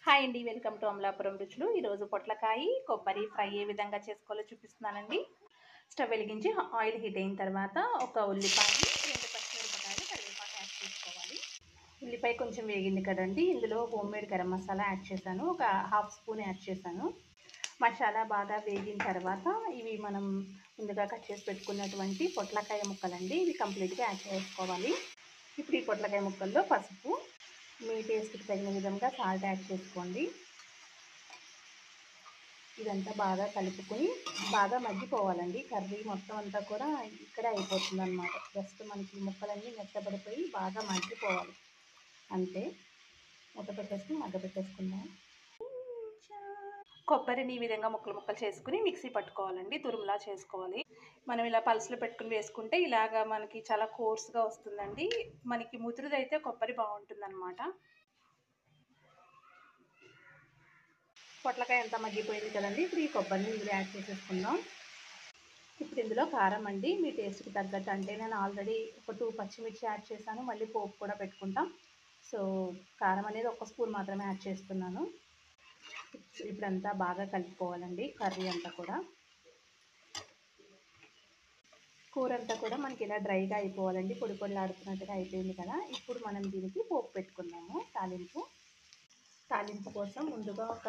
Hi అండి, welcome to Amalapuram రుచులు. ఈరోజు పొట్లకాయ కొబ్బరి ఫ్రై ఏ విధంగా చేసుకోవాలో చూపిస్తున్నానండి. స్టవ్ వెలిగించి ఆయిల్ హీట్ అయిన తర్వాత ఒక ఉల్లిపాయ, 2 పచ్చిమిరపకాయలు, కరివేపాకు యాడ్ చేసుకోవాలి. ఉల్లిపాయ కొంచెం వేగింది కదండి, ఇందులో home made garam masala add చేశాను. ఒక హాఫ్ స్పూన్ యాడ్ చేశాను. మసాలా బాగా వేగిన తర్వాత ఇవి మనం ముందుగా కట్ చేసి పెట్టుకున్నటువంటి పొట్లకాయ ముక్కలండి, ఇవి కంప్లీట్గా యాడ్ చేసుకోవాలి. ఇప్పుడు ఈ పొట్లకాయ ముక్కల్లో పసుపు, మీ టేస్ట్కి తగిన విధంగా సాల్ట్ యాడ్ చేసుకోండి. ఇదంతా బాగా కలుపుకొని బాగా మగ్గిపోవాలండి. కర్రీ మొత్తం అంతా కూడా ఇక్కడే అయిపోతుంది అన్నమాట. జస్ట్ మనకి ముక్కలన్నీ మెత్తబడిపోయి బాగా మగ్గిపోవాలి అంతే. మూత పెట్టేసుకుని మగ్గబెట్టేసుకుందాం. కొబ్బరిని ఈ విధంగా ముక్కలు చేసుకుని మిక్సీ పట్టుకోవాలండి, తురుములా చేసుకోవాలి. మనం ఇలా పల్స్లో పెట్టుకుని వేసుకుంటే ఇలాగా మనకి చాలా కోర్స్గా వస్తుందండి. మనకి ముదురుదైతే కొబ్బరి బాగుంటుందన్నమాట. పొట్లకాయ అంతా మగ్గిపోయింది కదండి, ఇప్పుడు ఈ కొబ్బరిని ఇందులో యాడ్ చేసేసుకుందాం. ఇప్పుడు ఇందులో కారం అండి, మీ టేస్ట్కి తగ్గట్టు. అంటే నేను ఆల్రెడీ ఒక 2 పచ్చిమిర్చి యాడ్ చేశాను, మళ్ళీ పోపు కూడా పెట్టుకుంటాం. సో కారం అనేది 1 స్పూన్ మాత్రమే యాడ్ చేస్తున్నాను. ఇప్పుడంతా బాగా కలుపుకోవాలండి కర్రీ అంతా కూడా. కూర అంతా కూడా మనకి ఇలా డ్రైగా అయిపోవాలండి, పొడి పొడిలాడుతున్నట్టుగా అయిపోయింది కదా. ఇప్పుడు మనం దీనికి పోపు పెట్టుకుందాము. తాలింపు కోసం ముందుగా ఒక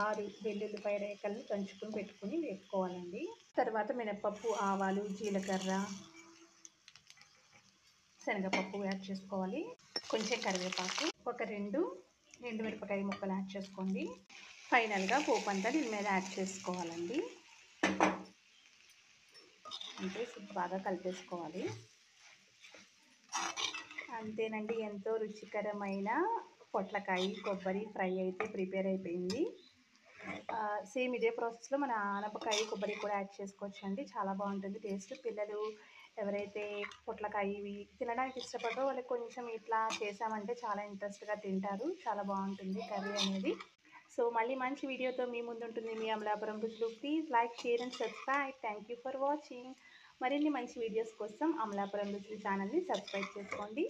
6 వెల్లుల్లిపాయ రేకలను దంచుకుని పెట్టుకుని వేసుకోవాలండి. తర్వాత మినపప్పు, ఆవాలు, జీలకర్ర, శనగపప్పు యాడ్ చేసుకోవాలి. కొంచెం కరివేపాకు, ఒక 2 ఎండుమిరపకాయ ముక్కలు యాడ్ చేసుకోండి. ఫైనల్గా పోపు అంతా దీని మీద యాడ్ చేసుకోవాలండి. అంటే బాగా కలిపేసుకోవాలి. అంతేనండి, ఎంతో రుచికరమైన పొట్లకాయ కొబ్బరి ఫ్రై అయితే ప్రిపేర్ అయిపోయింది. సేమ్ ఇదే ప్రాసెస్లో మన ఆనపకాయ కొబ్బరి కూడా యాడ్ చేసుకోవచ్చు అండి, చాలా బాగుంటుంది టేస్ట్. పిల్లలు ఎవరైతే పొట్లకాయ ఇవి తినడానికి ఇష్టపడరో వాళ్ళకి కొంచెం ఇట్లా చేసామంటే చాలా ఇంట్రెస్ట్గా తింటారు. చాలా బాగుంటుంది కర్రీ అనేది. సో మళ్ళీ మంచి వీడియోతో మీ ముందుంటుంది మీ అమలాపురం రుచులు. Please like, share and subscribe. Thank you for watching. మరిన్ని మంచి వీడియోస్ కోసం అమలాపురం రుచులు ఛానల్ని సబ్స్క్రైబ్ చేసుకోండి.